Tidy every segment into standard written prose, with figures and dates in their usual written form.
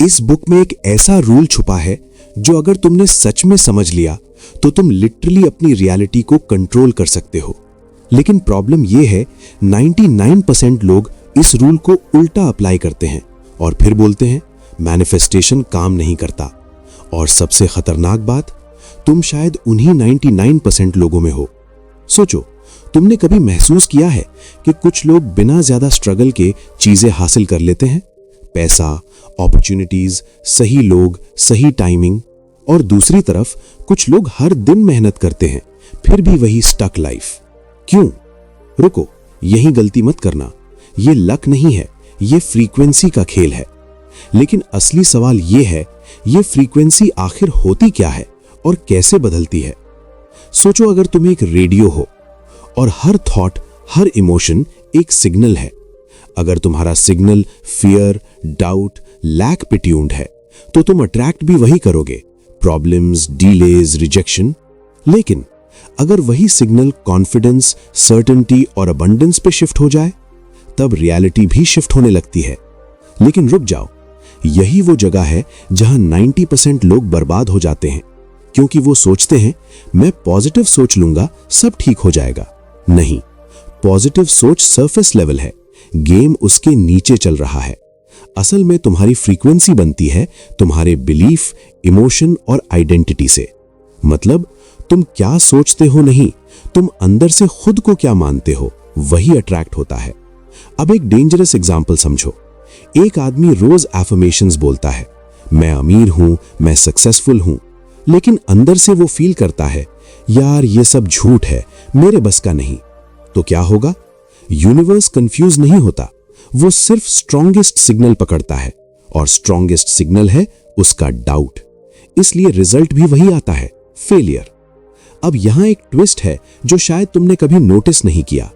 इस बुक में एक ऐसा रूल छुपा है जो अगर तुमने सच में समझ लिया तो तुम लिटरली अपनी रियलिटी को कंट्रोल कर सकते हो। लेकिन प्रॉब्लम यह है 99% लोग इस रूल को उल्टा अप्लाई करते हैं और फिर बोलते हैं मैनिफेस्टेशन काम नहीं करता। और सबसे खतरनाक बात, तुम शायद उन्हीं 99% लोगों में हो। सोचो, तुमने कभी महसूस किया है कि कुछ लोग बिना ज्यादा स्ट्रगल के चीजें हासिल कर लेते हैं? पैसा, अपॉर्चुनिटीज, सही लोग, सही टाइमिंग। और दूसरी तरफ कुछ लोग हर दिन मेहनत करते हैं फिर भी वही स्टक लाइफ। क्यों? रुको, यही गलती मत करना। ये लक नहीं है, ये फ्रीक्वेंसी का खेल है। लेकिन असली सवाल ये है, ये फ्रीक्वेंसी आखिर होती क्या है और कैसे बदलती है? सोचो, अगर तुम एक रेडियो हो और हर थॉट, हर इमोशन एक सिग्नल है। अगर तुम्हारा सिग्नल फियर, डाउट, लैक पे ट्यून्ड है तो तुम अट्रैक्ट भी वही करोगे, प्रॉब्लम्स, डिलेज, रिजेक्शन। लेकिन अगर वही सिग्नल कॉन्फिडेंस, सर्टेनिटी और अबंडेंस पे शिफ्ट हो जाए तब रियलिटी भी शिफ्ट होने लगती है। लेकिन रुक जाओ, यही वो जगह है जहां 90% लोग बर्बाद हो जाते हैं, क्योंकि वो सोचते हैं मैं पॉजिटिव सोच लूंगा सब ठीक हो जाएगा। नहीं, पॉजिटिव सोच सरफेस लेवल है, गेम उसके नीचे चल रहा है। असल में तुम्हारी फ्रीक्वेंसी बनती है तुम्हारे बिलीफ, इमोशन और आइडेंटिटी से। मतलब तुम क्या सोचते हो नहीं, तुम अंदर से खुद को क्या मानते हो वही अट्रैक्ट होता है। अब एक डेंजरस एग्जाम्पल समझो। एक आदमी रोज एफर्मेशंस बोलता है, मैं अमीर हूं, मैं सक्सेसफुल हूं, लेकिन अंदर से वो फील करता है यार ये सब झूठ है, मेरे बस का नहीं। तो क्या होगा? यूनिवर्स कंफ्यूज नहीं होता, वो सिर्फ स्ट्रॉन्गेस्ट सिग्नल पकड़ता है, और स्ट्रॉन्गेस्ट सिग्नल है उसका डाउट। इसलिए रिजल्ट भी वही आता है, फेलियर। अब यहां एक ट्विस्ट है जो शायद तुमने कभी नोटिस नहीं किया।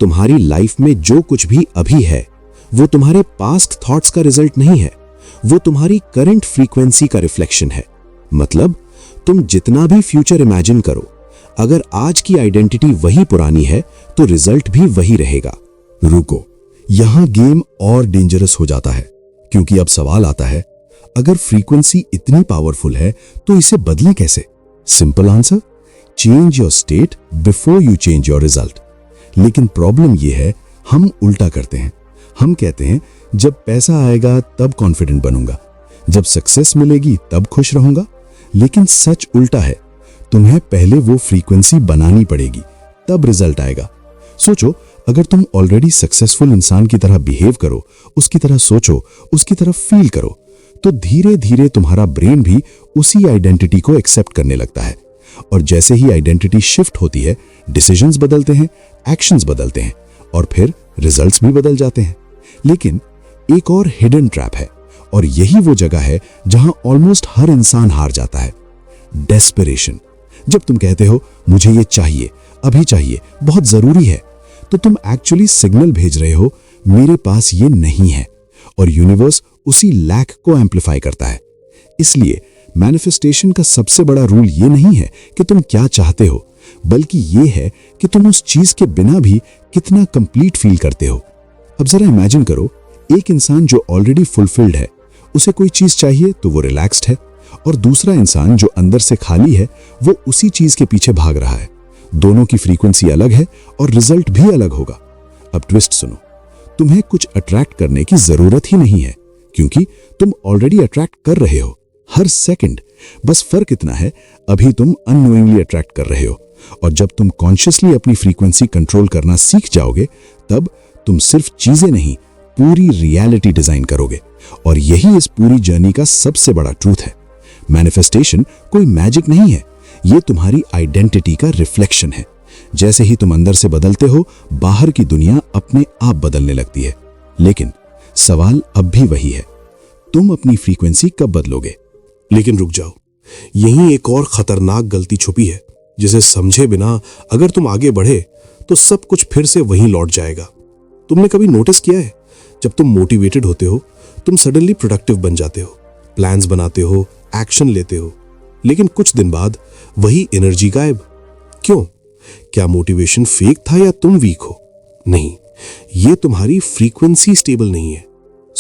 तुम्हारी लाइफ में जो कुछ भी अभी है वो तुम्हारे पास्ट थॉट्स का रिजल्ट नहीं है, वो तुम्हारी करंट फ्रीक्वेंसी का रिफ्लेक्शन है। मतलब तुम जितना भी फ्यूचर इमेजिन करो, अगर आज की आइडेंटिटी वही पुरानी है तो रिजल्ट भी वही रहेगा। रुको, यहां गेम और डेंजरस हो जाता है, क्योंकि अब सवाल आता है अगर फ्रीक्वेंसी इतनी पावरफुल है तो इसे बदलें कैसे? Simple answer, change your state before you change your result. लेकिन प्रॉब्लम यह है, हम उल्टा करते हैं। हम कहते हैं जब पैसा आएगा तब कॉन्फिडेंट बनूंगा, जब सक्सेस मिलेगी तब खुश रहूंगा। लेकिन सच उल्टा है, तुम्हें पहले वो फ्रीक्वेंसी बनानी पड़ेगी, तब रिजल्ट आएगा। सोचो, अगर तुम ऑलरेडी सक्सेसफुल इंसान की तरह बिहेव करो, उसकी तरह सोचो, उसकी तरह फील करो, तो धीरे धीरे तुम्हारा ब्रेन भी उसी आइडेंटिटी को एक्सेप्ट करने लगता है। और जैसे ही आइडेंटिटी शिफ्ट होती है, डिसीजंस बदलते हैं, एक्शंस बदलते हैं, और फिर रिजल्ट्स भी बदल जाते हैं। लेकिन एक और हिडन ट्रैप है, और यही वो जगह है जहां ऑलमोस्ट हर इंसान हार जाता है, डेस्परेशन। जब तुम कहते हो मुझे ये चाहिए, अभी चाहिए, बहुत जरूरी है, तो तुम एक्चुअली सिग्नल भेज रहे हो मेरे पास ये नहीं है, और यूनिवर्स उसी लैक को एम्पलीफाई करता है। इसलिए मैनिफेस्टेशन का सबसे बड़ा रूल ये नहीं है कि तुम क्या चाहते हो, बल्कि ये है कि तुम उस चीज के बिना भी कितना कंप्लीट फील करते हो। अब जरा इमेजिन करो, एक इंसान जो ऑलरेडी फुलफिल्ड है, उसे कोई चीज चाहिए तो वो रिलैक्स्ड है, और दूसरा इंसान जो अंदर से खाली है वो उसी चीज के पीछे भाग रहा है। दोनों की फ्रीक्वेंसी अलग है और रिजल्ट भी अलग होगा। अब ट्विस्ट सुनो, तुम्हें कुछ अट्रैक्ट करने की जरूरत ही नहीं है, क्योंकि तुम ऑलरेडी अट्रैक्ट कर रहे हो हर सेकंड। बस फर्क इतना है, अभी तुम अननोइंगली अट्रैक्ट कर रहे हो, और जब तुम कॉन्शियसली अपनी फ्रीक्वेंसी कंट्रोल करना सीख जाओगे तब तुम सिर्फ चीजें नहीं, पूरी रियलिटी डिजाइन करोगे। और यही इस पूरी जर्नी का सबसे बड़ा ट्रूथ है। मैनिफेस्टेशन कोई मैजिक नहीं है, ये तुम्हारी आइडेंटिटी का रिफ्लेक्शन है। जैसे ही तुम अंदर से बदलते हो, बाहर की दुनिया अपने आप बदलने लगती है। लेकिन सवाल अब भी वही है, तुम अपनी फ्रीक्वेंसी कब बदलोगे? लेकिन रुक जाओ, यहीं एक और खतरनाक गलती छुपी है, जिसे समझे बिना अगर तुम आगे बढ़े तो सब कुछ फिर से वहीं लौट जाएगा। तुमने कभी नोटिस किया है, जब तुम मोटिवेटेड होते हो तुम सडनली प्रोडक्टिव बन जाते हो, प्लान्स बनाते हो, एक्शन लेते हो, लेकिन कुछ दिन बाद वही एनर्जी गायब। क्यों? क्या मोटिवेशन फेक था या तुम वीक हो? नहीं, ये तुम्हारी फ्रीक्वेंसी स्टेबल नहीं है।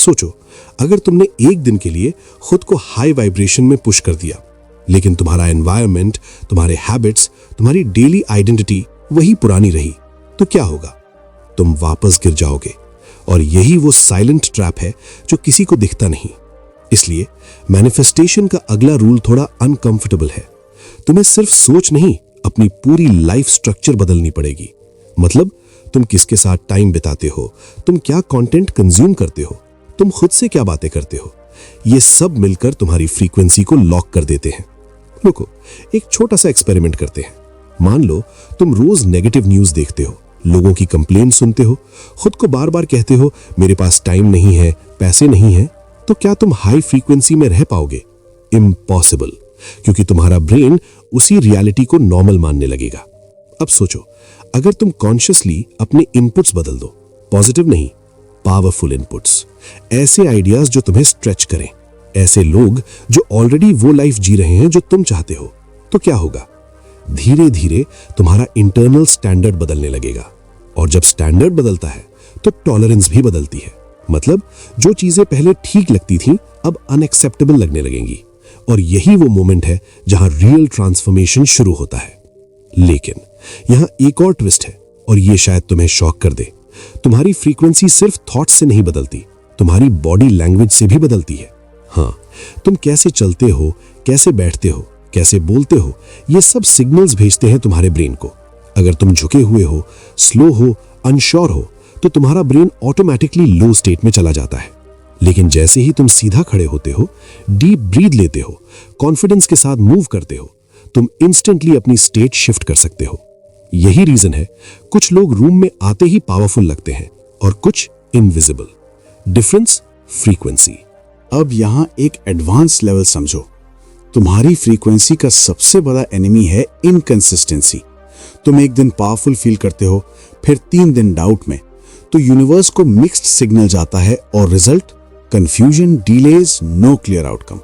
सोचो, अगर तुमने एक दिन के लिए खुद को हाई वाइब्रेशन में पुश कर दिया, लेकिन तुम्हारा एनवायरनमेंट, तुम्हारे हैबिट्स, तुम्हारी डेली आइडेंटिटी वही पुरानी रही, तो क्या होगा? तुम वापस गिर जाओगे। और यही वो साइलेंट ट्रैप है जो किसी को दिखता नहीं। इसलिए मैनिफेस्टेशन का अगला रूल थोड़ा अनकंफर्टेबल है। तुम्हें सिर्फ सोच नहीं, अपनी पूरी लाइफ स्ट्रक्चर बदलनी पड़ेगी। मतलब तुम किसके साथ टाइम बिताते हो, तुम क्या कंटेंट कंज्यूम करते हो, तुम खुद से क्या बातें करते हो, ये सब मिलकर तुम्हारी फ्रीक्वेंसी को लॉक कर देते हैं। रुको, एक छोटा सा एक्सपेरिमेंट करते हैं। मान लो तुम रोज नेगेटिव न्यूज़ देखते हो, लोगों की कंप्लेंट सुनते हो, खुद को बार बार कहते हो मेरे पास टाइम नहीं है, पैसे नहीं है, तो क्या तुम हाई फ्रीक्वेंसी में रह पाओगे? इम्पॉसिबल, क्योंकि तुम्हारा ब्रेन उसी रियलिटी को नॉर्मल मानने लगेगा। अब सोचो, अगर तुम कॉन्शियसली अपने इनपुट्स बदल दो, पॉजिटिव नहीं, पावरफुल इनपुट्स, ऐसे आइडियाज जो तुम्हें स्ट्रेच करें, ऐसे लोग जो ऑलरेडी वो लाइफ जी रहे हैं जो तुम चाहते हो, तो क्या होगा? धीरे धीरे तुम्हारा इंटरनल स्टैंडर्ड बदलने लगेगा। और जब स्टैंडर्ड बदलता है तो टॉलरेंस भी बदलती है। मतलब जो चीजें पहले ठीक लगती थीं अब अनएक्सेप्टेबल लगने लगेंगी। और यही वो मोमेंट है जहां रियल ट्रांसफॉर्मेशन शुरू होता है। लेकिन यहां एक और ट्विस्ट है, और ये शायद तुम्हें शॉक कर दे। तुम्हारी फ्रीक्वेंसी सिर्फ थॉट्स से नहीं बदलती, तुम्हारी बॉडी लैंग्वेज से भी बदलती है। हाँ, तुम कैसे चलते हो, कैसे बैठते हो, कैसे बोलते हो, ये सब सिग्नल्स भेजते हैं तुम्हारे ब्रेन को। अगर तुम झुके हुए हो, स्लो हो, अनश्योर हो, तो तुम्हारा ब्रेन ऑटोमेटिकली लो स्टेट में चला जाता है। लेकिन जैसे ही तुम सीधा खड़े होते हो, डीप ब्रीथ लेते हो, कॉन्फिडेंस के साथ मूव करते हो, तुम इंस्टेंटली अपनी स्टेट शिफ्ट कर सकते हो। यही रीजन है कुछ लोग रूम में आते ही पावरफुल लगते हैं और कुछ इनविजिबल। Difference frequency. अब यहां एक एडवांस लेवल समझो। तुम्हारी फ्रीक्वेंसी का सबसे बड़ा एनिमी है इनकंसिस्टेंसी। तुम एक दिन पावरफुल फील करते हो, फिर 3 दिन डाउट में, तो यूनिवर्स को मिक्स्ड सिग्नल जाता है और result confusion, delays, no clear outcome.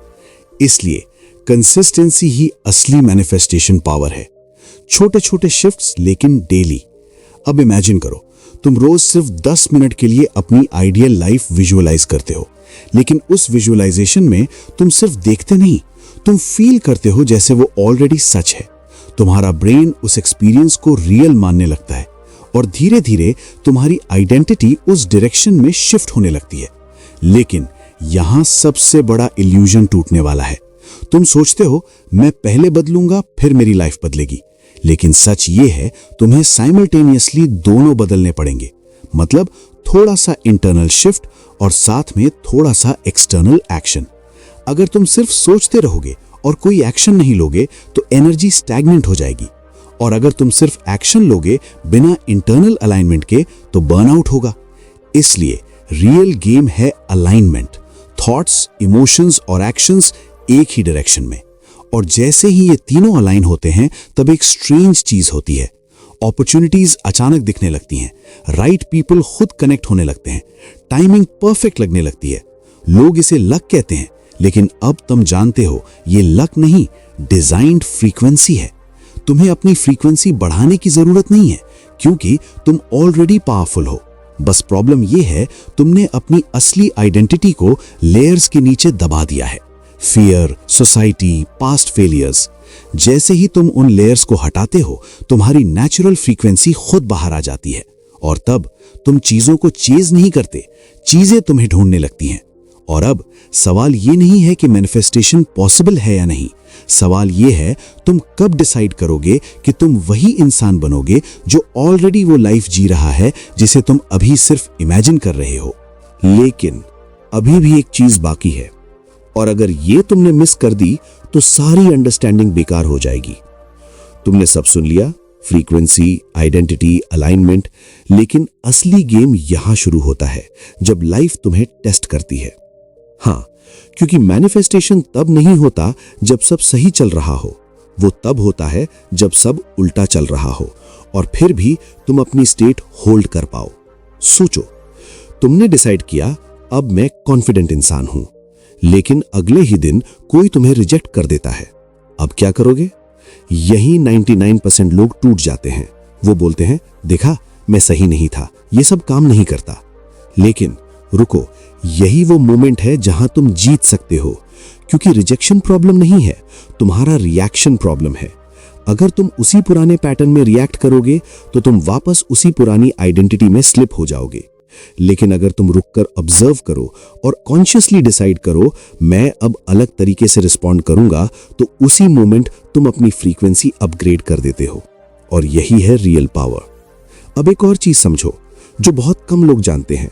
इसलिए कंसिस्टेंसी ही असली मैनिफेस्टेशन पावर है। छोटे छोटे शिफ्ट्स लेकिन डेली। अब इमेजिन करो, तुम रोज सिर्फ 10 मिनट के लिए अपनी आइडियल लाइफ विजुअलाइज करते हो, लेकिन उस विजुअलाइजेशन में तुम सिर्फ देखते नहीं, तुम फील करते हो जैसे वो ऑलरेडी सच है। तुम्हारा ब्रेन उस एक्सपीरियंस को रियल मानने लगता है और धीरे धीरे तुम्हारी आइडेंटिटी उस डायरेक्शन में शिफ्ट होने लगती है। लेकिन यहां सबसे बड़ा इल्यूजन टूटने वाला है। तुम सोचते हो मैं पहले बदलूंगा फिर मेरी लाइफ बदलेगी, लेकिन सच ये है तुम्हें साइमल्टेनियसली दोनों बदलने पड़ेंगे। मतलब थोड़ा सा इंटरनल शिफ्ट और साथ में थोड़ा सा एक्सटर्नल एक्शन। अगर तुम सिर्फ सोचते रहोगे और कोई एक्शन नहीं लोगे तो एनर्जी स्टैग्नेंट हो जाएगी, और अगर तुम सिर्फ एक्शन लोगे बिना इंटरनल अलाइनमेंट के तो बर्नआउट होगा। इसलिए रियल गेम है अलाइनमेंट, थॉट्स, इमोशंस और एक्शंस एक ही डायरेक्शन में। और जैसे ही ये तीनों अलाइन होते हैं तब एक स्ट्रेंज चीज होती है। अपॉर्चुनिटीज अचानक दिखने लगती हैं, राइट पीपल खुद कनेक्ट होने लगते हैं, टाइमिंग परफेक्ट लगने लगती है। लोग इसे लक कहते हैं, लेकिन अब तुम जानते हो ये लक नहीं, डिजाइन्ड फ्रीक्वेंसी है। तुम्हें अपनी फ्रीक्वेंसी बढ़ाने की जरूरत नहीं है, क्योंकि तुम ऑलरेडी पावरफुल हो। बस प्रॉब्लम यह है तुमने अपनी असली आइडेंटिटी को लेयर्स के नीचे दबा दिया है। Fear, society, past failures. जैसे ही तुम उन लेयर्स को हटाते हो तुम्हारी नेचुरल फ्रीक्वेंसी खुद बाहर आ जाती है, और तब तुम चीजों को चेज नहीं करते, चीजें तुम्हें ढूंढने लगती हैं। और अब सवाल ये नहीं है कि मैनिफेस्टेशन पॉसिबल है या नहीं, सवाल ये है तुम कब डिसाइड करोगे कि तुम वही इंसान बनोगे जो ऑलरेडी वो लाइफ जी रहा है जिसे तुम अभी सिर्फ इमेजिन कर रहे हो। लेकिन अभी भी एक चीज बाकी है, और अगर ये तुमने मिस कर दी तो सारी अंडरस्टैंडिंग बेकार हो जाएगी। तुमने सब सुन लिया, फ्रीक्वेंसी, आइडेंटिटी, अलाइनमेंट, लेकिन असली गेम यहां शुरू होता है जब लाइफ तुम्हें टेस्ट करती है। हाँ, क्योंकि मैनिफेस्टेशन तब नहीं होता जब सब सही चल रहा हो, वो तब होता है जब सब उल्टा चल रहा हो और फिर भी तुम अपनी स्टेट होल्ड कर पाओ। सोचो, तुमने डिसाइड किया अब मैं कॉन्फिडेंट इंसान हूं, लेकिन अगले ही दिन कोई तुम्हें रिजेक्ट कर देता है। अब क्या करोगे? यही 99% लोग टूट जाते हैं। वो बोलते हैं देखा मैं सही नहीं था, ये सब काम नहीं करता। लेकिन रुको, यही वो मोमेंट है जहां तुम जीत सकते हो, क्योंकि रिजेक्शन प्रॉब्लम नहीं है, तुम्हारा रिएक्शन प्रॉब्लम है। अगर तुम उसी पुराने पैटर्न में रिएक्ट करोगे तो तुम वापस उसी पुरानी आइडेंटिटी में स्लिप हो जाओगे। लेकिन अगर तुम रुककर ऑब्जर्व करो और कॉन्शियसली डिसाइड करो मैं अब अलग तरीके से रिस्पॉन्ड करूंगा, तो उसी मोमेंट तुम अपनी फ्रीक्वेंसी अपग्रेड कर देते हो। और यही है रियल पावर। अब एक और चीज समझो जो बहुत कम लोग जानते हैं।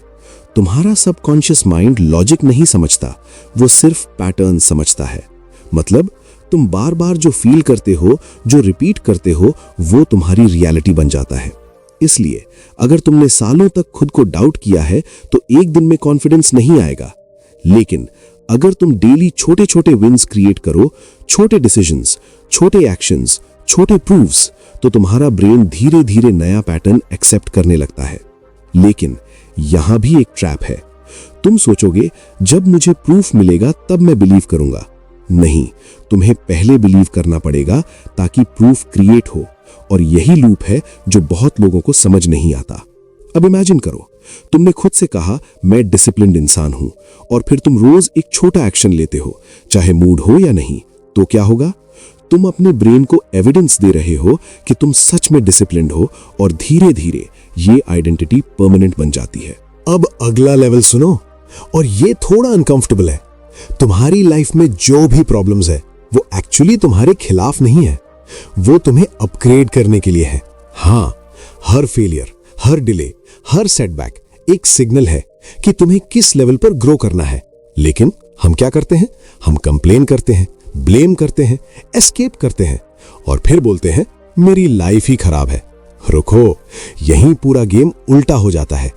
तुम्हारा सबकॉन्शियस माइंड लॉजिक नहीं समझता, वो सिर्फ पैटर्न समझता है। मतलब तुम बार बार जो फील करते हो, जो रिपीट करते हो, वो तुम्हारी रियलिटी बन जाता है। इसलिए अगर तुमने सालों तक खुद को डाउट किया है तो एक दिन में कॉन्फिडेंस नहीं आएगा। लेकिन अगर तुम डेली छोटे छोटे विन्स क्रिएट करो, छोटे डिसीजंस, छोटे एक्शंस, छोटे प्रूफ्स, तो तुम्हारा ब्रेन धीरे धीरे नया पैटर्न एक्सेप्ट करने लगता है। लेकिन यहां भी एक ट्रैप है। तुम सोचोगे जब मुझे प्रूफ मिलेगा तब मैं बिलीव करूंगा। नहीं, तुम्हें पहले बिलीव करना पड़ेगा ताकि प्रूफ क्रिएट हो। और यही लूप है जो बहुत लोगों को समझ नहीं आता। अब इमेजिन करो, तुमने खुद से कहा मैं डिसिप्लिन्ड इंसान हूं, और फिर तुम रोज एक छोटा एक्शन लेते हो, चाहे मूड हो या नहीं। तो क्या होगा? तुम अपने ब्रेन को एविडेंस दे रहे हो कि तुम सच में डिसिप्लिन्ड हो, और धीरे धीरे ये आइडेंटिटी परमानेंट बन जाती है। अब अगला लेवल सुनो, और ये थोड़ा अनकंफर्टेबल है। तुम्हारी लाइफ में जो भी प्रॉब्लम्स है वो एक्चुअली तुम्हारे खिलाफ नहीं है, वो तुम्हें अपग्रेड करने के लिए है। हाँ, हर फेलियर, हर डिले, हर सेटबैक एक सिग्नल है कि तुम्हें किस लेवल पर ग्रो करना है। लेकिन हम क्या करते हैं? हम कंप्लेन करते हैं, ब्लेम करते हैं, एस्केप करते हैं, और फिर बोलते हैं मेरी लाइफ ही खराब है। रुको, यहीं पूरा गेम उल्टा हो जाता है।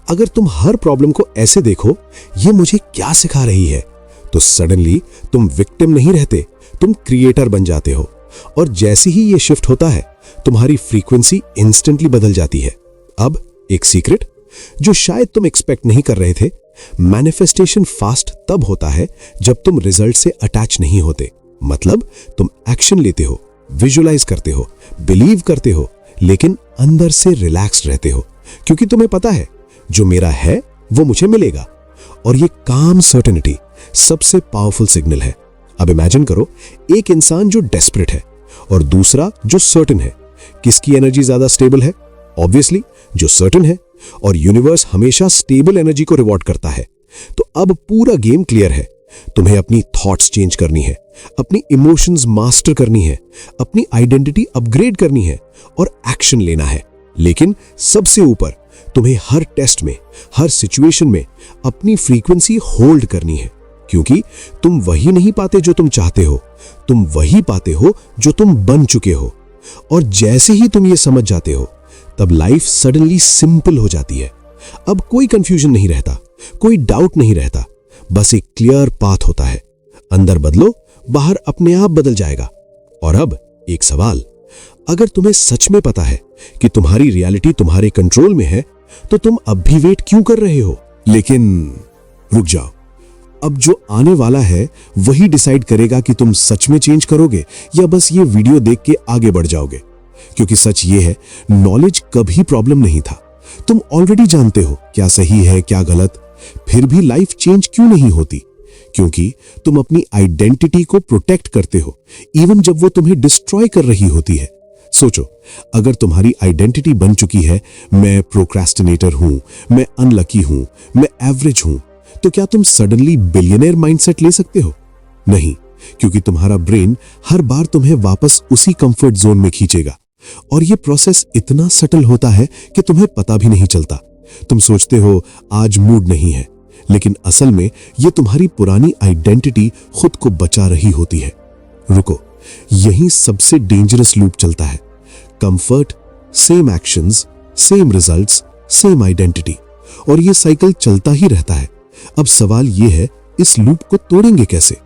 अगर तुम हर प्रॉब्लम को ऐसे देखो, ये मुझे क्या सिखा रही है, तो सडनली तुम विक्टिम नहीं रहते, तुम क्रिएटर बन जाते हो। और जैसे ही ये शिफ्ट होता है, तुम्हारी फ्रीक्वेंसी इंस्टेंटली बदल जाती है। अब एक सीक्रेट जो शायद तुम एक्सपेक्ट नहीं कर रहे थे, मैनिफेस्टेशन फास्ट तब होता है जब तुम रिजल्ट से अटैच नहीं होते। मतलब तुम एक्शन लेते हो, विजुअलाइज करते हो, बिलीव करते हो, लेकिन अंदर से रिलैक्स्ड रहते हो, क्योंकि तुम्हें पता है जो मेरा है वो मुझे मिलेगा। और ये काम सर्टेनिटी सबसे पावरफुल सिग्नल है। अब इमेजिन करो, एक इंसान जो डेस्परेट है और दूसरा जो सर्टेन है। किसकी एनर्जी ज्यादा स्टेबल है? ऑब्वियसली जो सर्टेन है, और यूनिवर्स हमेशा स्टेबल एनर्जी को रिवॉर्ड करता है। तो अब पूरा गेम क्लियर है। तुम्हें अपनी थॉट्स चेंज करनी है, अपनी इमोशंस मास्टर करनी है, अपनी आइडेंटिटी अपग्रेड करनी है, और एक्शन लेना है। लेकिन सबसे ऊपर तुम्हें हर टेस्ट में, हर सिचुएशन में अपनी फ्रीक्वेंसी होल्ड करनी है, क्योंकि तुम वही नहीं पाते जो तुम चाहते हो, तुम वही पाते हो जो तुम बन चुके हो। और जैसे ही तुम ये समझ जाते हो, तब लाइफ सडनली सिंपल हो जाती है। अब कोई कंफ्यूजन नहीं रहता, कोई डाउट नहीं रहता, बस एक क्लियर पाथ होता है। अंदर बदलो, बाहर अपने आप बदल जाएगा। और अब एक सवाल, अगर तुम्हें सच में पता है कि तुम्हारी रियलिटी तुम्हारे कंट्रोल में है, तो तुम अब भी वेट क्यों कर रहे हो? लेकिन रुक जाओ, अब जो आने वाला है वही डिसाइड करेगा कि तुम सच में चेंज करोगे या बस ये वीडियो देख के आगे बढ़ जाओगे। क्योंकि सच ये है, नॉलेज कभी प्रॉब्लम नहीं था। तुम ऑलरेडी जानते हो क्या सही है क्या गलत, फिर भी लाइफ चेंज क्यों नहीं होती? क्योंकि तुम अपनी आइडेंटिटी को प्रोटेक्ट करते हो, इवन जब वो तुम्हें डिस्ट्रॉय कर रही होती है। सोचो, अगर तुम्हारी आइडेंटिटी बन चुकी है मैं प्रोक्रेस्टिनेटर हूं, मैं अनलकी हूं, मैं एवरेज हूं, तो क्या तुम सडनली बिलियनर माइंडसेट ले सकते हो? नहीं, क्योंकि तुम्हारा ब्रेन हर बार तुम्हें वापस उसी कंफर्ट जोन में खींचेगा। और यह प्रोसेस इतना सटल होता है कि तुम्हें पता भी नहीं चलता। तुम सोचते हो आज मूड नहीं है, लेकिन असल में यह तुम्हारी पुरानी आइडेंटिटी खुद को बचा रही होती है। रुको, यही सबसे डेंजरस लूप चलता है। Comfort, same actions, same results, same identity, और यह साइकिल चलता ही रहता है। अब सवाल यह है, इस लूप को तोड़ेंगे कैसे?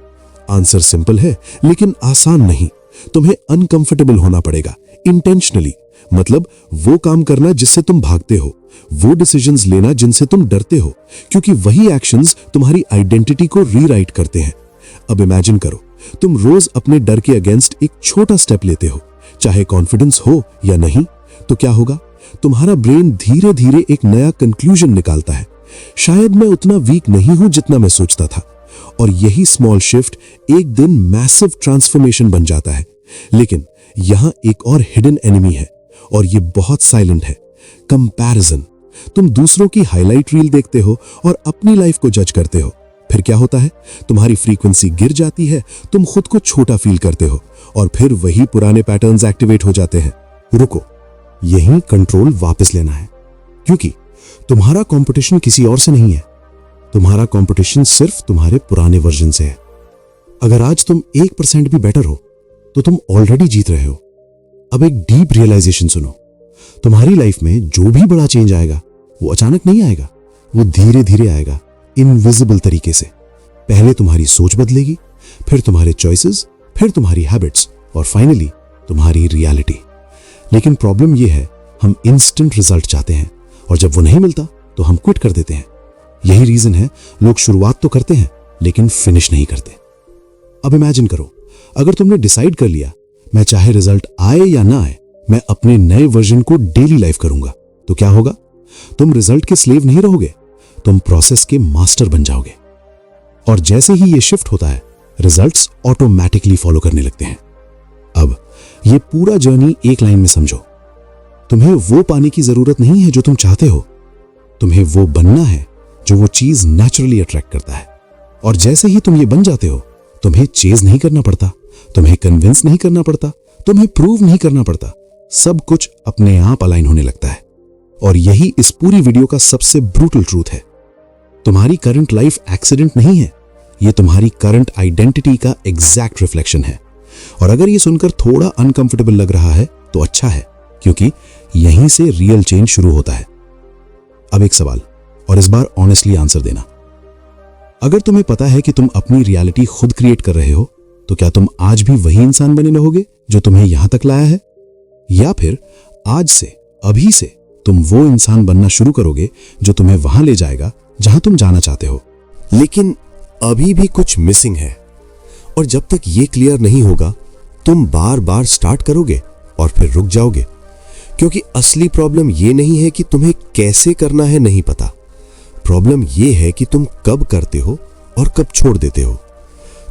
आंसर सिंपल है, लेकिन आसान नहीं। तुम्हें अनकंफर्टेबल होना पड़ेगा, इंटेंशनली। मतलब वो काम करना जिससे तुम भागते हो, वो डिसीजंस लेना जिनसे तुम डरते हो, क्योंकि वही एक्शंस तुम्हारी आइडेंटिटी को रीराइट करते हैं। अब इमेजिन करो, तुम रोज अपने डर के अगेंस्ट एक छोटा स्टेप लेते हो, चाहे कॉन्फिडेंस हो या नहीं। तो क्या होगा? तुम्हारा ब्रेन धीरे धीरे एक नया कंक्लूजन निकालता है शायद मैं उतना वीक नहीं हूं जितना मैं सोचता था। और यही स्मॉल शिफ्ट एक दिन मैसिव ट्रांसफॉर्मेशन बन जाता है। लेकिन यहां एक और हिडन एनिमी है, और ये बहुत साइलेंट है, कंपैरिजन। तुम दूसरों की हाईलाइट रील देखते हो और अपनी लाइफ को जज करते हो। फिर क्या होता है? तुम्हारी फ्रीक्वेंसी गिर जाती है, तुम खुद को छोटा फील करते हो, और फिर वही पुराने पैटर्न्स एक्टिवेट हो जाते हैं। रुको, यही कंट्रोल वापस लेना है, क्योंकि तुम्हारा कंपटीशन किसी और से नहीं है। तुम्हारा कंपटीशन सिर्फ तुम्हारे पुराने वर्जन से है। अगर आज तुम 1% भी बेटर हो तो तुम ऑलरेडी जीत रहे हो। अब एक डीप रियलाइजेशन सुनो। तुम्हारी लाइफ में जो भी बड़ा चेंज आएगा वो अचानक नहीं आएगा, वो धीरे धीरे आएगा, इनविजिबल तरीके से। पहले तुम्हारी सोच बदलेगी, फिर तुम्हारे चॉइसेस, फिर तुम्हारी हैबिट्स, और फाइनली तुम्हारी रियलिटी। लेकिन प्रॉब्लम यह है, हम इंस्टेंट रिजल्ट चाहते हैं, और जब वो नहीं मिलता तो हम क्विट कर देते हैं। यही रीजन है लोग शुरुआत तो करते हैं लेकिन फिनिश नहीं करते। अब इमेजिन करो, अगर तुमने डिसाइड कर लिया मैं चाहे रिजल्ट आए या ना आए, मैं अपने नए वर्जन को डेली लाइफ करूंगा, तो क्या होगा? तुम रिजल्ट के स्लेव नहीं रहोगे, तुम प्रोसेस के मास्टर बन जाओगे। और जैसे ही ये शिफ्ट होता है, रिजल्ट्स ऑटोमेटिकली फॉलो करने लगते हैं। अब ये पूरा जर्नी एक लाइन में समझो। तुम्हें वो पाने की जरूरत नहीं है जो तुम चाहते हो, तुम्हें वो बनना है जो वो चीज नेचुरली अट्रैक्ट करता है। और जैसे ही तुम ये बन जाते हो, तुम्हें चेज नहीं करना पड़ता, तुम्हें कन्विंस नहीं करना पड़ता, तुम्हें प्रूव नहीं करना पड़ता। सब कुछ अपने आप अलाइन होने लगता है। और यही इस पूरी वीडियो का सबसे ब्रूटल ट्रूथ है। तुम्हारी करंट लाइफ एक्सीडेंट नहीं है, ये तुम्हारी करंट आइडेंटिटी का एग्जैक्ट रिफ्लेक्शन है। और अगर ये सुनकर थोड़ा अनकंफर्टेबल लग रहा है तो अच्छा है, क्योंकि यहीं से रियल चेंज शुरू होता है। अब एक सवाल, और इस बार ऑनेस्टली आंसर देना। अगर तुम्हें पता है कि तुम अपनी रियलिटी खुद क्रिएट कर रहे हो, तो क्या तुम आज भी वही इंसान बने रहोगे जो तुम्हें यहां तक लाया है? या फिर आज से, अभी से तुम वो इंसान बनना शुरू करोगे जो तुम्हें वहां ले जाएगा जहां तुम जाना चाहते हो? लेकिन अभी भी कुछ मिसिंग है, और जब तक ये क्लियर नहीं होगा, तुम बार बार स्टार्ट करोगे और फिर रुक जाओगे। क्योंकि असली प्रॉब्लम ये नहीं है कि तुम्हें कैसे करना है नहीं पता, प्रॉब्लम ये है कि तुम कब करते हो और कब छोड़ देते हो।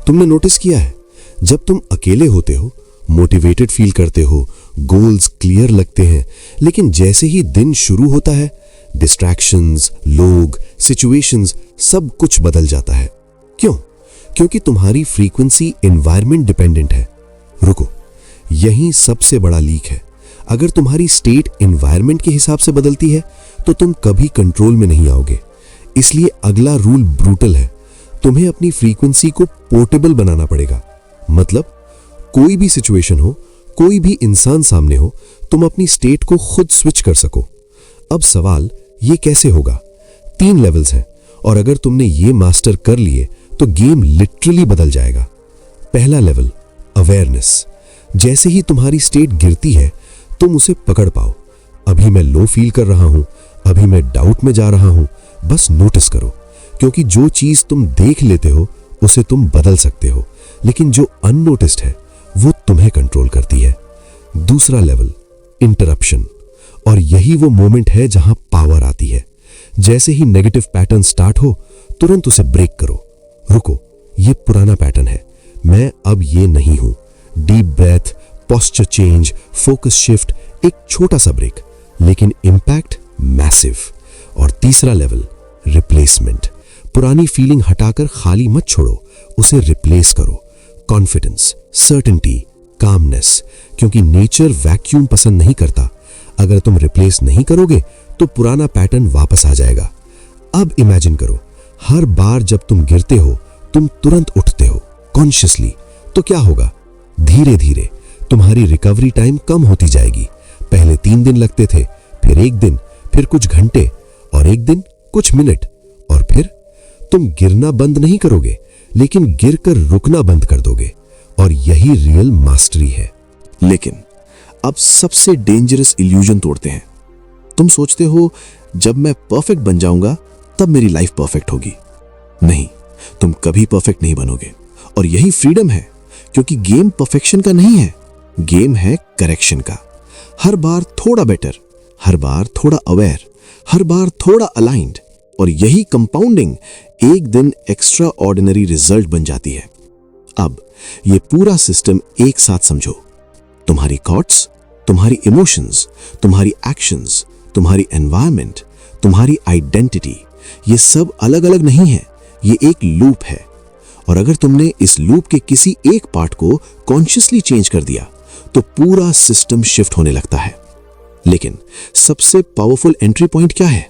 तुमने नोटिस किया है, जब तुम अकेले होते हो, मोटिवेटेड फील करते हो, गोल्स क्लियर लगते हैं, लेकिन जैसे ही दिन शुरू होता है, डिस्ट्रैक्शंस, लोग, सिचुएशंस, सब कुछ बदल जाता है। क्यों? क्योंकि तुम्हारी फ्रीक्वेंसी एनवायरनमेंट डिपेंडेंट है। रुको, यही सबसे बड़ा लीक है। अगर तुम्हारी स्टेट एनवायरनमेंट के हिसाब से बदलती है तो तुम कभी कंट्रोल में नहीं आओगे। इसलिए अगला रूल ब्रूटल है, तुम्हें अपनी फ्रीक्वेंसी को पोर्टेबल बनाना पड़ेगा। मतलब कोई भी सिचुएशन हो, कोई भी इंसान सामने हो, तुम अपनी स्टेट को खुद स्विच कर सको। अब सवाल ये कैसे होगा? 3 लेवल्स हैं, और अगर तुमने ये मास्टर कर लिए तो गेम लिटरली बदल जाएगा। पहला लेवल, अवेयरनेस। जैसे ही तुम्हारी स्टेट गिरती है, तुम उसे पकड़ पाओ। अभी मैं लो फील कर रहा हूं, अभी मैं डाउट में जा रहा हूं, बस नोटिस करो। क्योंकि जो चीज तुम देख लेते हो उसे तुम बदल सकते हो, लेकिन जो अननोटिस्ड है वो तुम्हें कंट्रोल करती है। दूसरा लेवल, इंटरप्शन। और यही वो मोमेंट है जहां पावर आती है। जैसे ही नेगेटिव पैटर्न स्टार्ट हो, तुरंत उसे ब्रेक करो। रुको, ये पुराना पैटर्न है, मैं अब ये नहीं हूं। Deep breath, posture change, focus shift, एक छोटा सा ब्रेक, लेकिन इंपैक्ट मैसिव। और तीसरा लेवल, रिप्लेसमेंट। पुरानी फीलिंग हटाकर खाली मत छोड़ो, उसे रिप्लेस करो। Confidence, certainty, calmness. क्योंकि नेचर वैक्यूम पसंद नहीं करता। अगर तुम रिप्लेस नहीं करोगे तो पुराना पैटर्न वापस आ जाएगा। अब इमेजिन करो, हर बार जब तुम गिरते हो तुम तुरंत उठते हो कॉन्शियसली, तो क्या होगा? धीरे धीरे तुम्हारी रिकवरी टाइम कम होती जाएगी। पहले 3 दिन लगते थे, फिर 1 दिन, फिर कुछ घंटे, और 1 दिन कुछ मिनट, और फिर तुम गिरना बंद नहीं करोगे, लेकिन गिरकर रुकना बंद कर दोगे। और यही रियल मास्टरी है। लेकिन अब सबसे डेंजरस इल्यूजन तोड़ते हैं। तुम सोचते हो जब मैं परफेक्ट बन जाऊंगा तब मेरी लाइफ परफेक्ट होगी। नहीं, तुम कभी परफेक्ट नहीं बनोगे। और यही फ्रीडम है, क्योंकि गेम परफेक्शन का नहीं है, गेम है करेक्शन का। हर बार थोड़ा बेटर, हर बार थोड़ा अवेयर, हर बार थोड़ा अलाइंड। और यही कंपाउंडिंग एक दिन एक्स्ट्रा ऑर्डिनरी रिजल्ट बन जाती है। अब ये पूरा सिस्टम एक साथ समझो। तुम्हारी थॉट्स, तुम्हारी इमोशंस, तुम्हारी एक्शंस, तुम्हारी एनवायरनमेंट, तुम्हारी आइडेंटिटी, ये सब अलग अलग नहीं है, ये एक लूप है। और अगर तुमने इस लूप के किसी एक पार्ट को कॉन्शियसली चेंज कर दिया तो पूरा सिस्टम शिफ्ट होने लगता है। लेकिन सबसे पावरफुल एंट्री पॉइंट क्या है?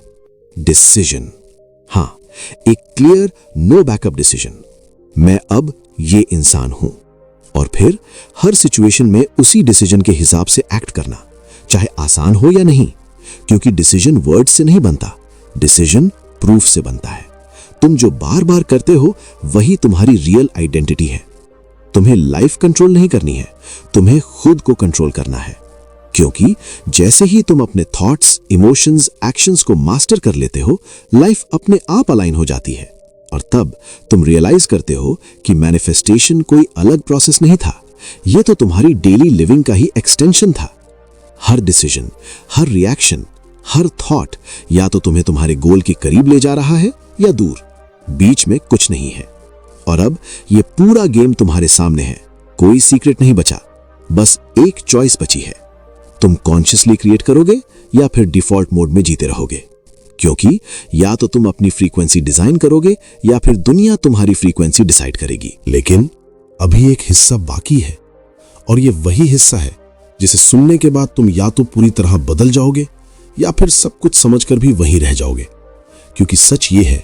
डिसीजन। हां, एक क्लियर नो बैकअप डिसीजन। मैं अब ये इंसान हूं, और फिर हर सिचुएशन में उसी डिसीजन के हिसाब से एक्ट करना, चाहे आसान हो या नहीं, क्योंकि डिसीजन वर्ड से नहीं बनता, डिसीजन प्रूफ से बनता है। तुम जो बार बार करते हो वही तुम्हारी रियल आइडेंटिटी है। तुम्हें लाइफ कंट्रोल नहीं करनी है, तुम्हें खुद को कंट्रोल करना है। क्योंकि जैसे ही तुम अपने थॉट्स, इमोशंस, एक्शंस को मास्टर कर लेते हो, लाइफ अपने आप अलाइन हो जाती है। और तब तुम रियलाइज करते हो कि मैनिफेस्टेशन कोई अलग प्रोसेस नहीं था, यह तो तुम्हारी डेली लिविंग का ही एक्सटेंशन था। हर डिसीजन, हर रिएक्शन, हर थॉट या तो तुम्हें तुम्हारे गोल के करीब ले जा रहा है या दूर, बीच में कुछ नहीं है। और अब ये पूरा गेम तुम्हारे सामने है, कोई सीक्रेट नहीं बचा, बस एक चॉइस बची है। तुम कॉन्शियसली क्रिएट करोगे या फिर डिफॉल्ट मोड में जीते रहोगे। क्योंकि या तो तुम अपनी फ्रीक्वेंसी डिजाइन करोगे या फिर दुनिया तुम्हारी फ्रीक्वेंसी डिसाइड करेगी। लेकिन अभी एक हिस्सा बाकी है, और ये वही हिस्सा है जिसे सुनने के बाद तुम या तो पूरी तरह बदल जाओगे या फिर सब कुछ समझकर भी वहीं रह जाओगे। क्योंकि सच ये है,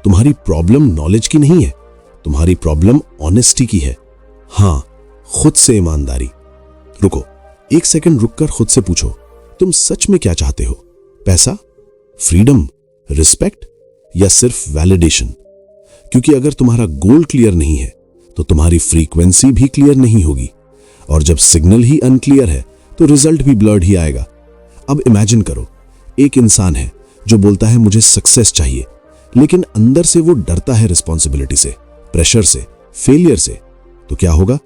तुम्हारी प्रॉब्लम नॉलेज की नहीं है, तुम्हारी प्रॉब्लम ऑनेस्टी की है। हां, खुद से ईमानदारी। रुको, एक सेकंड रुककर खुद से पूछो, तुम सच में क्या चाहते हो? पैसा, फ्रीडम, रिस्पेक्ट, या सिर्फ वैलिडेशन? क्योंकि अगर तुम्हारा गोल क्लियर नहीं है तो तुम्हारी फ्रीक्वेंसी भी क्लियर नहीं होगी, और जब सिग्नल ही अनक्लियर है तो रिजल्ट भी ब्लर्ड ही आएगा। अब इमेजिन करो, एक इंसान है जो बोलता है मुझे सक्सेस चाहिए, लेकिन अंदर से वो डरता है रिस्पॉन्सिबिलिटी से, प्रेशर से, फेलियर से। तो क्या होगा?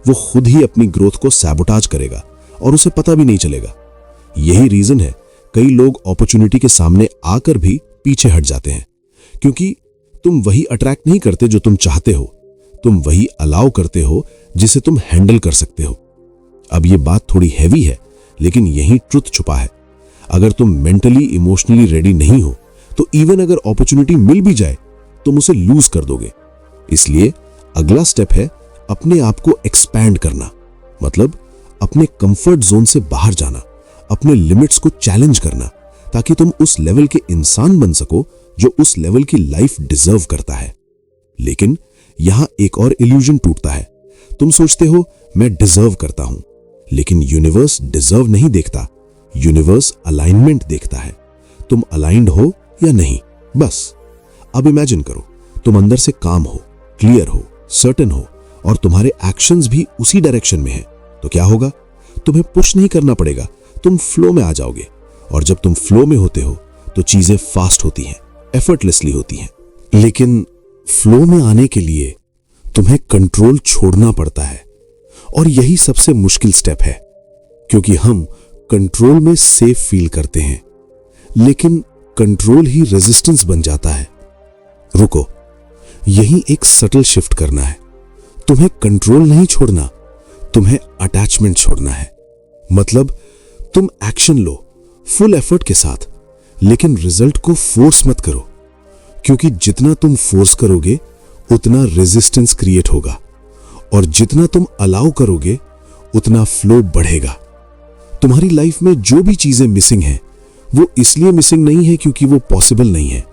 वो खुद ही अपनी ग्रोथ को सैबोटाज करेगा और उसे पता भी नहीं चलेगा। यही रीजन है कई लोग अपॉर्चुनिटी के सामने आकर भी पीछे हट जाते हैं, क्योंकि तुम वही अट्रैक्ट नहीं करते जो तुम चाहते हो, तुम वही अलाउ करते हो जिसे तुम हैंडल कर सकते हो। अब ये बात थोड़ी हैवी है, लेकिन यही ट्रुथ छुपा है। अगर तुम मेंटली, इमोशनली रेडी नहीं हो तो इवन अगर अपॉर्चुनिटी मिल भी जाए तुम उसे लूज कर दोगे। इसलिए अगला स्टेप है अपने आप को एक्सपैंड करना, मतलब अपने कंफर्ट जोन से बाहर जाना, अपने लिमिट्स को चैलेंज करना, ताकि तुम उस लेवल के इंसान बन सको जो उस लेवल की लाइफ डिजर्व करता है। लेकिन यहां एक और इल्यूजन टूटता है। तुम सोचते हो मैं डिजर्व करता हूं, लेकिन यूनिवर्स डिजर्व नहीं देखता, यूनिवर्स अलाइनमेंट देखता है। तुम अलाइंड हो या नहीं, बस। अब इमेजिन करो तुम अंदर से काम हो, क्लियर हो, सर्टेन हो, और तुम्हारे एक्शंस भी उसी डायरेक्शन में हैं। तो क्या होगा? तुम्हें पुश नहीं करना पड़ेगा, तुम फ्लो में आ जाओगे। और जब तुम फ्लो में होते हो तो चीजें फास्ट होती हैं, एफर्टलेसली होती हैं। लेकिन फ्लो में आने के लिए तुम्हें कंट्रोल छोड़ना पड़ता है, और यही सबसे मुश्किल स्टेप है, क्योंकि हम कंट्रोल में सेफ फील करते हैं, लेकिन कंट्रोल ही रेजिस्टेंस बन जाता है। रुको, यही एक सटल शिफ्ट करना है। तुम्हें कंट्रोल नहीं छोड़ना, तुम्हें अटैचमेंट छोड़ना है। मतलब तुम एक्शन लो फुल एफर्ट के साथ, लेकिन रिजल्ट को फोर्स मत करो, क्योंकि जितना तुम फोर्स करोगे उतना रेजिस्टेंस क्रिएट होगा, और जितना तुम अलाउ करोगे उतना फ्लो बढ़ेगा। तुम्हारी लाइफ में जो भी चीजें मिसिंग हैं वो इसलिए मिसिंग नहीं है क्योंकि वो पॉसिबल नहीं है,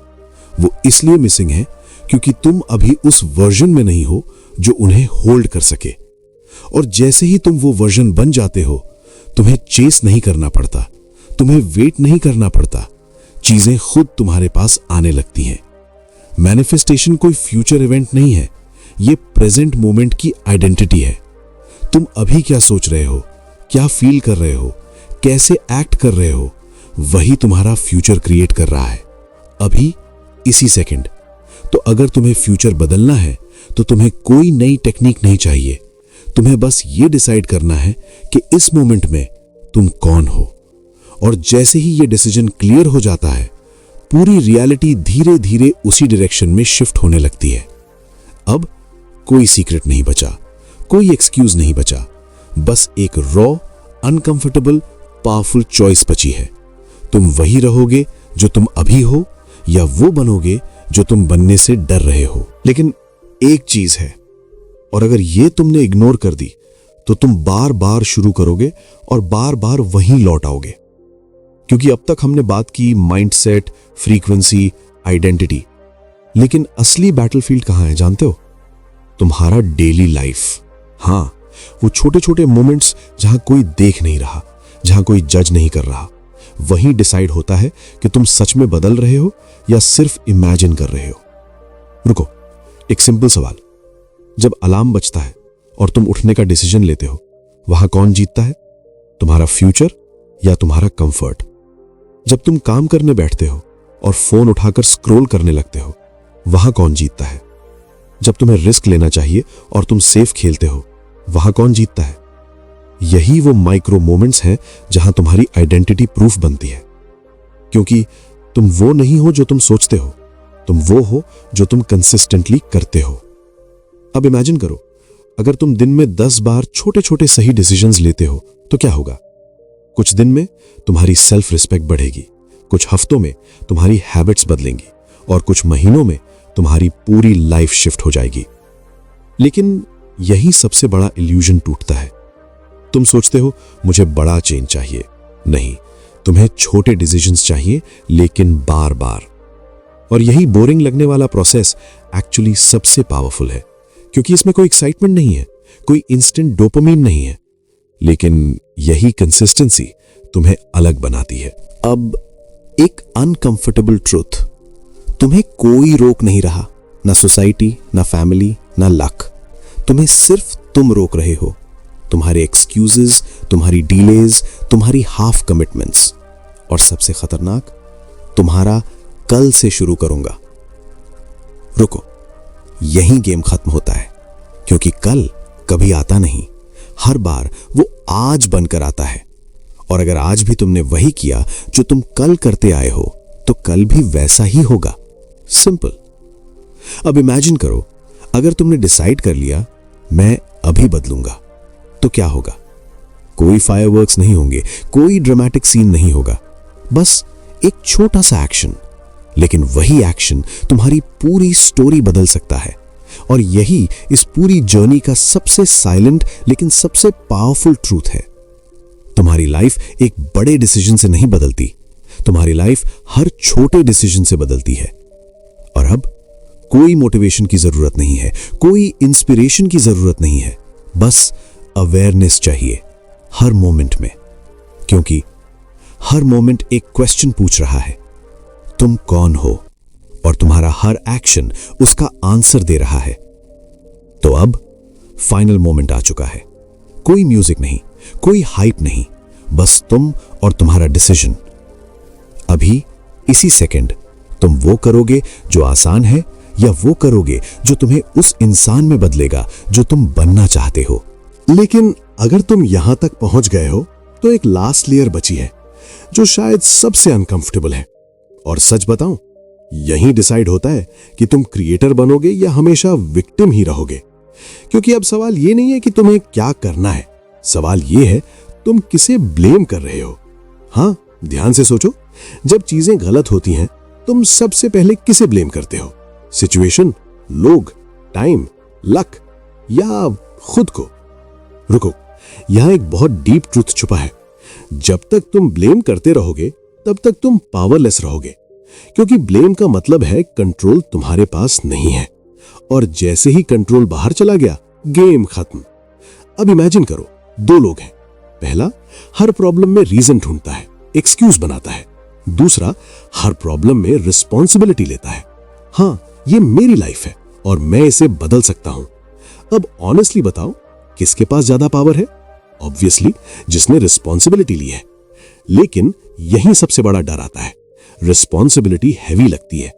वो इसलिए मिसिंग है क्योंकि तुम अभी उस वर्जन में नहीं हो जो उन्हें होल्ड कर सके। और जैसे ही तुम वो वर्जन बन जाते हो, तुम्हें चेस नहीं करना पड़ता, तुम्हें वेट नहीं करना पड़ता, चीजें खुद तुम्हारे पास आने लगती हैं। मैनिफेस्टेशन कोई फ्यूचर इवेंट नहीं है, ये प्रेजेंट मोमेंट की आइडेंटिटी है। तुम अभी क्या सोच रहे हो, क्या फील कर रहे हो, कैसे एक्ट कर रहे हो, वही तुम्हारा फ्यूचर क्रिएट कर रहा है, अभी इसी सेकंड। तो अगर तुम्हें फ्यूचर बदलना है तो तुम्हें कोई नई टेक्निक नहीं चाहिए, तुम्हें बस ये डिसाइड करना है कि इस मोमेंट में तुम कौन हो। और जैसे ही ये डिसीजन क्लियर हो जाता है, पूरी रियलिटी धीरे धीरे उसी डायरेक्शन में शिफ्ट होने लगती है। अब कोई सीक्रेट नहीं बचा, कोई एक्सक्यूज नहीं बचा, बस एक रॉ, अनकंफर्टेबल, पावरफुल चॉइस बची है। तुम वही रहोगे जो तुम अभी हो, या वो बनोगे जो तुम बनने से डर रहे हो। लेकिन एक चीज है, और अगर ये तुमने इग्नोर कर दी तो तुम बार बार शुरू करोगे और बार बार वहीं लौट आओगे। क्योंकि अब तक हमने बात की माइंडसेट, फ्रीक्वेंसी, आइडेंटिटी, लेकिन असली बैटलफील्ड कहां है जानते हो? तुम्हारा डेली लाइफ। हां, वो छोटे छोटे मोमेंट्स जहां कोई देख नहीं रहा, जहां कोई जज नहीं कर रहा। वहीं डिसाइड होता है कि तुम सच में बदल रहे हो या सिर्फ इमेजिन कर रहे हो। रुको, एक सिंपल सवाल, जब अलार्म बजता है और तुम उठने का डिसीजन लेते हो, वहां कौन जीतता है? तुम्हारा फ्यूचर या तुम्हारा कंफर्ट? जब तुम काम करने बैठते हो और फोन उठाकर स्क्रॉल करने लगते हो, वहां कौन जीतता है? जब तुम्हें रिस्क लेना चाहिए और तुम सेफ खेलते हो, वहां कौन जीतता है? यही वो माइक्रो मोमेंट्स हैं जहां तुम्हारी आइडेंटिटी प्रूफ बनती है। क्योंकि तुम वो नहीं हो जो तुम सोचते हो, तुम वो हो जो तुम कंसिस्टेंटली करते हो। अब इमेजिन करो, अगर तुम दिन में 10 बार छोटे छोटे सही डिसीजंस लेते हो तो क्या होगा? कुछ दिन में तुम्हारी सेल्फ रिस्पेक्ट बढ़ेगी, कुछ हफ्तों में तुम्हारी हैबिट्स बदलेंगी, और कुछ महीनों में तुम्हारी पूरी लाइफ शिफ्ट हो जाएगी। लेकिन यही सबसे बड़ा इल्यूजन टूटता है। तुम सोचते हो मुझे बड़ा चेंज चाहिए। नहीं, तुम्हें छोटे डिसीजंस चाहिए, लेकिन बार बार। और यही बोरिंग लगने वाला प्रोसेस एक्चुअली सबसे पावरफुल है, क्योंकि इसमें कोई एक्साइटमेंट नहीं है, कोई इंस्टेंट डोपामीन नहीं है, लेकिन यही कंसिस्टेंसी तुम्हें अलग बनाती है। अब एक अनकंफर्टेबल ट्रूथ, तुम्हें कोई रोक नहीं रहा, ना सोसाइटी, ना फैमिली, ना लक। तुम्हें सिर्फ तुम रोक रहे हो, तुम्हारे एक्सक्यूजेस, तुम्हारी डिलेज, तुम्हारी हाफ कमिटमेंट्स, और सबसे खतरनाक, तुम्हारा कल से शुरू करूंगा। रुको, यही गेम खत्म होता है, क्योंकि कल कभी आता नहीं, हर बार वो आज बनकर आता है। और अगर आज भी तुमने वही किया जो तुम कल करते आए हो, तो कल भी वैसा ही होगा। सिंपल। अब इमेजिन करो, अगर तुमने डिसाइड कर लिया मैं अभी बदलूंगा, तो क्या होगा? कोई फायरवर्क्स नहीं होंगे, कोई ड्रामेटिक सीन नहीं होगा, बस एक छोटा सा एक्शन। लेकिन वही एक्शन तुम्हारी पूरी स्टोरी बदल सकता है। और यही इस पूरी जर्नी का सबसे साइलेंट लेकिन सबसे पावरफुल ट्रूथ है। तुम्हारी लाइफ एक बड़े डिसीजन से नहीं बदलती, तुम्हारी लाइफ हर छोटे डिसीजन से बदलती है। और अब कोई मोटिवेशन की जरूरत नहीं है, कोई इंस्पिरेशन की जरूरत नहीं है, बस अवेयरनेस चाहिए हर मोमेंट में। क्योंकि हर मोमेंट एक क्वेश्चन पूछ रहा है, तुम कौन हो? और तुम्हारा हर एक्शन उसका आंसर दे रहा है। तो अब फाइनल मोमेंट आ चुका है। कोई म्यूजिक नहीं, कोई हाइप नहीं, बस तुम और तुम्हारा डिसीजन। अभी इसी सेकंड तुम वो करोगे जो आसान है, या वो करोगे जो तुम्हें उस इंसान में बदलेगा जो तुम बनना चाहते हो। लेकिन अगर तुम यहां तक पहुंच गए हो, तो एक लास्ट लेयर बची है जो शायद सबसे अनकंफर्टेबल है। और सच बताऊं, यही डिसाइड होता है कि तुम क्रिएटर बनोगे या हमेशा विक्टिम ही रहोगे। क्योंकि अब सवाल ये नहीं है कि तुम्हें क्या करना है, सवाल ये है तुम किसे ब्लेम कर रहे हो। हां, ध्यान से सोचो, जब चीजें गलत होती हैं तुम सबसे पहले किसे ब्लेम करते हो? सिचुएशन, लोग, टाइम, लक, या खुद को? रुको, यहां एक बहुत डीप ट्रूथ छुपा है। जब तक तुम ब्लेम करते रहोगे तब तक तुम पावरलेस रहोगे, क्योंकि ब्लेम का मतलब है कंट्रोल तुम्हारे पास नहीं है। और जैसे ही कंट्रोल बाहर चला गया, गेम खत्म। अब इमेजिन करो, दो लोग हैं। पहला हर प्रॉब्लम में रीजन ढूंढता है, एक्सक्यूज बनाता है। दूसरा हर प्रॉब्लम में रिस्पॉन्सिबिलिटी लेता है। हां, ये मेरी लाइफ है और मैं इसे बदल सकता हूं। अब ऑनेस्टली बताओ, किसके पास ज्यादा पावर है? ऑब्वियसली जिसने रिस्पॉन्सिबिलिटी ली है। लेकिन यही सबसे बड़ा डर आता है। रिस्पॉन्सिबिलिटी हैवी लगती है,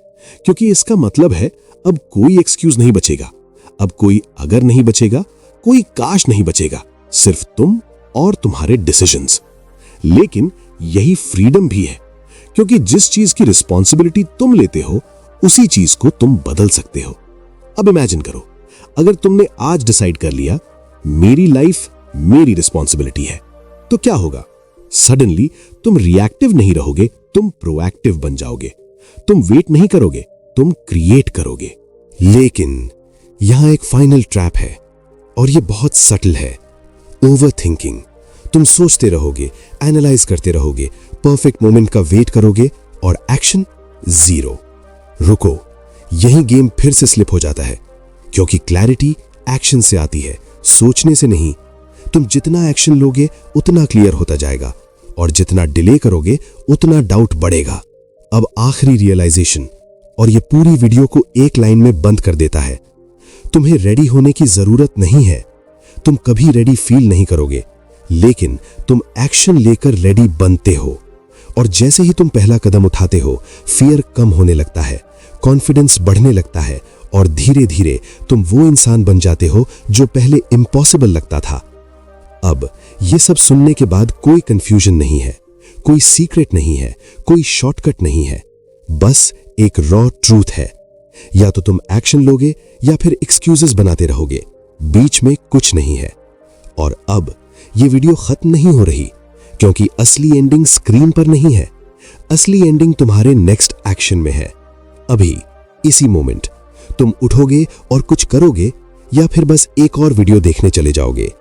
क्योंकि इसका मतलब है अब कोई एक्सक्यूज नहीं बचेगा, अब कोई अगर नहीं बचेगा, कोई काश नहीं बचेगा, सिर्फ तुम और तुम्हारे डिसीजंस। लेकिन यही फ्रीडम भी है, क्योंकि जिस चीज की रिस्पॉन्सिबिलिटी तुम लेते हो उसी चीज को तुम बदल सकते हो। अब इमेजिन करो, अगर तुमने आज डिसाइड कर लिया मेरी लाइफ मेरी रिस्पॉन्सिबिलिटी है, तो क्या होगा? सडनली तुम रिएक्टिव नहीं रहोगे, तुम प्रोएक्टिव बन जाओगे। तुम वेट नहीं करोगे, तुम क्रिएट करोगे। लेकिन यहां एक फाइनल ट्रैप है और यह बहुत सटल है, ओवर थिंकिंग। तुम सोचते रहोगे, एनालाइज करते रहोगे, परफेक्ट मोमेंट का वेट करोगे और एक्शन जीरो। रुको, यही गेम फिर से स्लिप हो जाता है, क्योंकि क्लैरिटी एक्शन से आती है, सोचने से नहीं। तुम जितना एक्शन लोगे उतना क्लियर होता जाएगा और जितना डिले करोगे उतना डाउट बढ़ेगा। अब आखिरी रियलाइजेशन, और यह पूरी वीडियो को एक लाइन में बंद कर देता है। तुम्हें रेडी होने की जरूरत नहीं है, तुम कभी रेडी फील नहीं करोगे, लेकिन तुम एक्शन लेकर रेडी बनते हो। और जैसे ही तुम पहला कदम उठाते हो, फियर कम होने लगता है, कॉन्फिडेंस बढ़ने लगता है और धीरे धीरे तुम वो इंसान बन जाते हो जो पहले इम्पॉसिबल लगता था। अब ये सब सुनने के बाद कोई कंफ्यूजन नहीं है, कोई सीक्रेट नहीं है, कोई शॉर्टकट नहीं है, बस एक रॉ ट्रूथ है। या तो तुम एक्शन लोगे या फिर एक्सक्यूजेस बनाते रहोगे, बीच में कुछ नहीं है। और अब ये वीडियो खत्म नहीं हो रही, क्योंकि असली एंडिंग स्क्रीन पर नहीं है, असली एंडिंग तुम्हारे नेक्स्ट एक्शन में है। अभी इसी मोमेंट तुम उठोगे और कुछ करोगे या फिर बस एक और वीडियो देखने चले जाओगे।